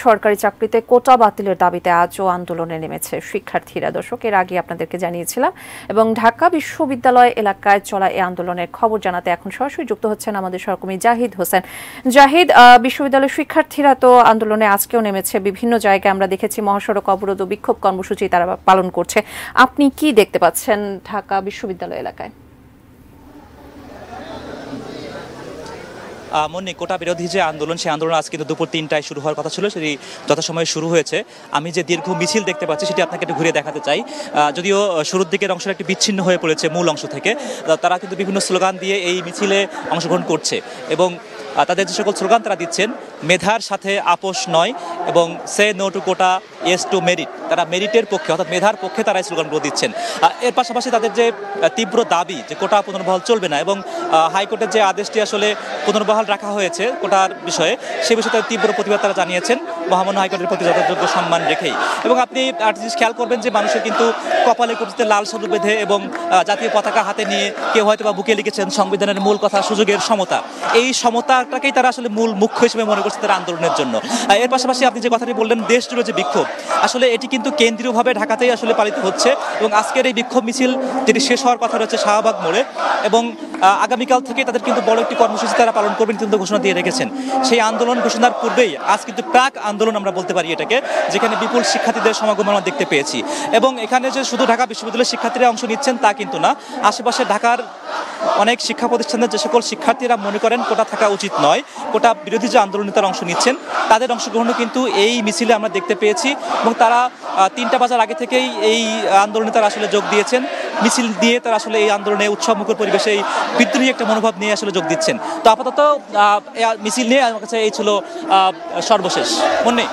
সরকারি চাকরিতে কোটা বাতিলের দাবিতে আজও আন্দোলনে নেমেছে শিক্ষার্থীরা। দর্শক, এর আগে আপনাদেরকে জানিয়েছিলাম এবং ঢাকা বিশ্ববিদ্যালয় এলাকায় চলা এই আন্দোলনের খবর জানাতে এখন সরাসরি যুক্ত হচ্ছেন আমাদের সহকর্মী জাহিদ হোসেন। জাহিদ, বিশ্ববিদ্যালয়ের শিক্ষার্থীরা তো আন্দোলনে আজকেও নেমেছে, বিভিন্ন জায়গায় আমরা দেখেছি মহাসড়ক অবরোধ ও বিক্ষোভ কর্মসূচি তারা পালন করছে। আপনি কি দেখতে পাচ্ছেন ঢাকা বিশ্ববিদ্যালয় এলাকায়? মনে কোটা বিরোধী যে আন্দোলন, সেই আন্দোলন আজ কিন্তু দুপুর ৩টায় শুরু হওয়ার কথা ছিল, সেটি যথাসময়ে শুরু হয়েছে। আমি যে দীর্ঘ মিছিল দেখতে পাচ্ছি সেটি আপনাকে একটু ঘুরে দেখাতে চাই। যদিও শুরুর দিকের অংশটা একটি বিচ্ছিন্ন হয়ে পড়েছে মূল অংশ থেকে, তারা কিন্তু বিভিন্ন স্লোগান দিয়ে এই মিছিলে অংশগ্রহণ করছে এবং তাদের যে সকল স্লোগান তারা দিচ্ছেন, মেধার সাথে আপোষ নয় এবং সে নো টু কোটা, ইয়েস টু মেরিট। তারা মেরিটের পক্ষে অর্থাৎ মেধার পক্ষে তারা এই স্লোগানগুলো দিচ্ছেন। এর পাশাপাশি তাদের যে তীব্র দাবি যে কোটা পুনর্বহাল চলবে না এবং হাইকোর্টের যে আদেশটি আসলে পুনর্বহাল রাখা হয়েছে কোটার বিষয়ে, সে বিষয়ে তাদের তীব্র প্রতিবাদ তারা জানিয়েছেন মহামান্য হাইকোর্টের প্রতি যথাযোগ্য সম্মান রেখেই। এবং আপনি একটা জিনিস খেয়াল করবেন যে মানুষের কিন্তু কপালে কুচিতে লাল সাদু বেঁধে এবং জাতীয় পতাকা হাতে নিয়ে কেউ হয়তো বা বুকে লিখেছেন সংবিধানের মূল কথা সুযোগের সমতা। এই সমতাটাকেই তারা আসলে মূল মুখ্য হিসেবে মনে করছে তারা আন্দোলনের জন্য। এর পাশাপাশি আপনি যে কথাটি বললেন দেশ জুড়ে যে বিক্ষোভ, আসলে এটি কিন্তু কেন্দ্রীয়ভাবে ঢাকাতেই আসলে পালিত হচ্ছে এবং আজকের এই বিক্ষোভ মিছিল যেটি শেষ হওয়ার কথা রয়েছে শাহবাগ মোড়ে এবং আগামীকাল থেকে তাদের কিন্তু বড় একটি কর্মসূচি তারা পালন করবেন কিন্তু ঘোষণা দিয়ে রেখেছেন। সেই আন্দোলন ঘোষণার পূর্বেই আজ কিন্তু প্রাক আন্দোলন আমরা বলতে পারি এটাকে, যেখানে বিপুল শিক্ষার্থীদের সমাগম আমরা দেখতে পেয়েছি। এবং এখানে যে শুধু ঢাকা বিশ্ববিদ্যালয়ের শিক্ষার্থীরা অংশ নিচ্ছেন তা কিন্তু না, আশেপাশে ঢাকার অনেক শিক্ষা প্রতিষ্ঠানের যে সকল শিক্ষার্থীরা মনে করেন কোটা থাকা উচিত নয়, কোটা বিরোধী যে আন্দোলনে তারা অংশ নিচ্ছেন, তাদের অংশগ্রহণও কিন্তু এই মিছিলে আমরা দেখতে পেয়েছি এবং তারা ৩টা বাজার আগে থেকেই এই আন্দোলনে তারা আসলে যোগ দিয়েছেন। মিছিল দিয়ে তারা আসলে এই আন্দোলনে উৎসবমুখর পরিবেশে এই বিদ্রোহী একটা মনোভাব নিয়ে আসলে যোগ দিচ্ছেন। তো আপাতত মিছিল নিয়ে আমার কাছে এই ছিল সর্বশেষ। মনে